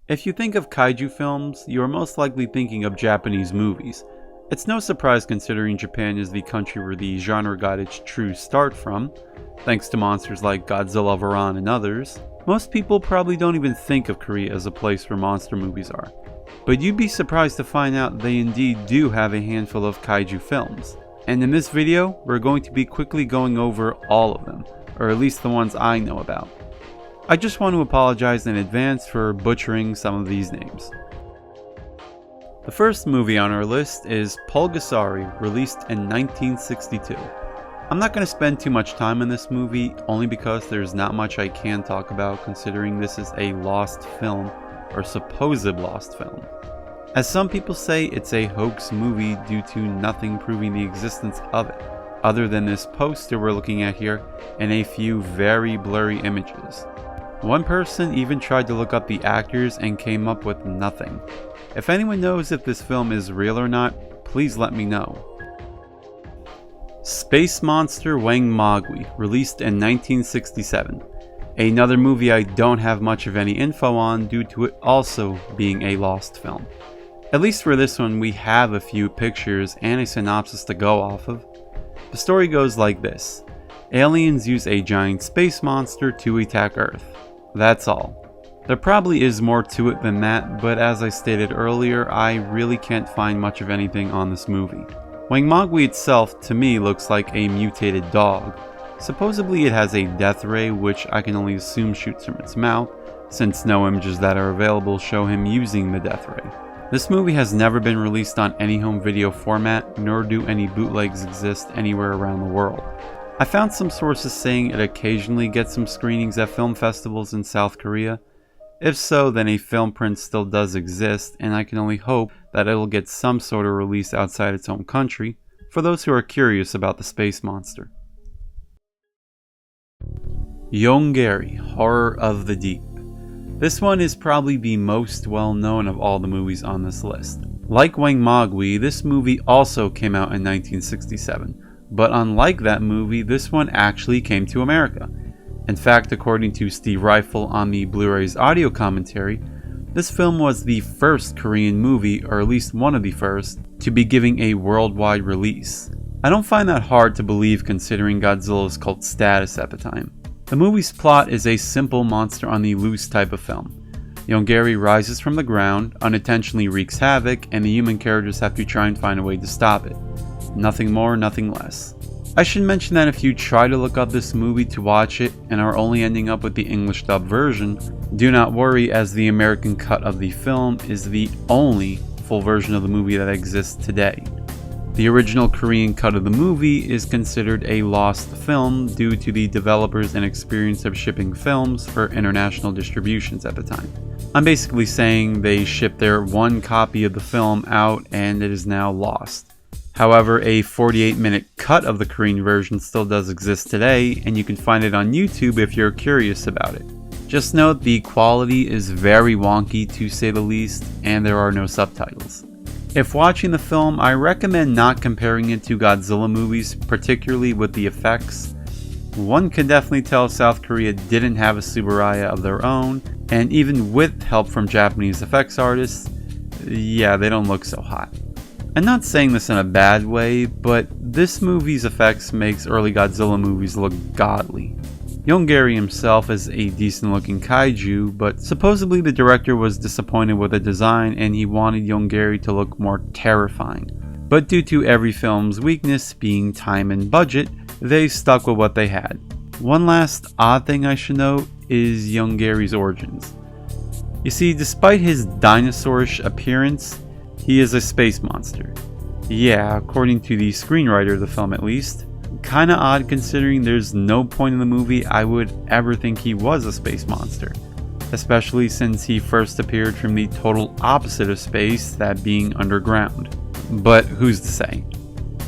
If you think of kaiju films, you are most likely thinking of Japanese movies. It's no surprise considering Japan is the country where the genre got its true start from, thanks to monsters like Godzilla, Varan, and others. Most people probably don't even think of Korea as a place where monster movies are. But you'd be surprised to find out they indeed do have a handful of kaiju films. And in this video, we're going to be quickly going over all of them, or at least the ones I know about. I just want to apologize in advance for butchering some of these names. The first movie on our list is Ulgasari, released in 1962. I'm not going to spend too much time on this movie, only because there's not much I can talk about considering this is a lost film, or supposed lost film. As some people say, it's a hoax movie due to nothing proving the existence of it, other than this poster we're looking at here and a few very blurry images. One person even tried to look up the actors and came up with nothing. If anyone knows if this film is real or not, please let me know. Space Monster Wang Mogwai, released in 1967. Another movie I don't have much of any info on due to it also being a lost film. At least for this one, we have a few pictures and a synopsis to go off of. The story goes like this. Aliens use a giant space monster to attack Earth. That's all. There probably is more to it than that, but as I stated earlier, I really can't find much of anything on this movie. Wang Mogwai itself, to me, looks like a mutated dog. Supposedly it has a death ray, which I can only assume shoots from its mouth, since no images that are available show him using the death ray. This movie has never been released on any home video format, nor do any bootlegs exist anywhere around the world. I found some sources saying it occasionally gets some screenings at film festivals in South Korea. If so, then a film print still does exist, and I can only hope that it'll get some sort of release outside its home country, for those who are curious about the space monster. Yongary, Horror of the Deep. This one is probably the most well known of all the movies on this list. Like Wang Mogwai, this movie also came out in 1967. But unlike that movie, this one actually came to America. In fact, according to Steve Rifle on the Blu-ray's audio commentary, this film was the first Korean movie, or at least one of the first, to be giving a worldwide release. I don't find that hard to believe considering Godzilla's cult status at the time. The movie's plot is a simple monster on the loose type of film. Yongary rises from the ground, unintentionally wreaks havoc, and the human characters have to try and find a way to stop it. Nothing more, nothing less. I should mention that if you try to look up this movie to watch it and are only ending up with the English dub version, do not worry, as the American cut of the film is the only full version of the movie that exists today. The original Korean cut of the movie is considered a lost film due to the developers' inexperience of shipping films for international distributions at the time. I'm basically saying they shipped their one copy of the film out and it is now lost. However, a 48-minute cut of the Korean version still does exist today, and you can find it on YouTube if you're curious about it. Just note the quality is very wonky to say the least, and there are no subtitles. If watching the film, I recommend not comparing it to Godzilla movies, particularly with the effects. One can definitely tell South Korea didn't have a Tsuburaya of their own, and even with help from Japanese effects artists, yeah, they don't look so hot. I'm not saying this in a bad way, but this movie's effects makes early Godzilla movies look godly. Yongary himself is a decent looking kaiju, but supposedly the director was disappointed with the design and he wanted Yongary to look more terrifying. But due to every film's weakness being time and budget, they stuck with what they had. One last odd thing I should note is Yongary's origins. You see, despite his dinosaurish appearance, he is a space monster. Yeah, according to the screenwriter of the film at least. Kinda odd considering there's no point in the movie I would ever think he was a space monster. Especially since he first appeared from the total opposite of space, that being underground. But who's to say?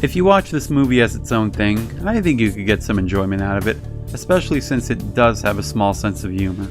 If you watch this movie as its own thing, I think you could get some enjoyment out of it, especially since it does have a small sense of humor.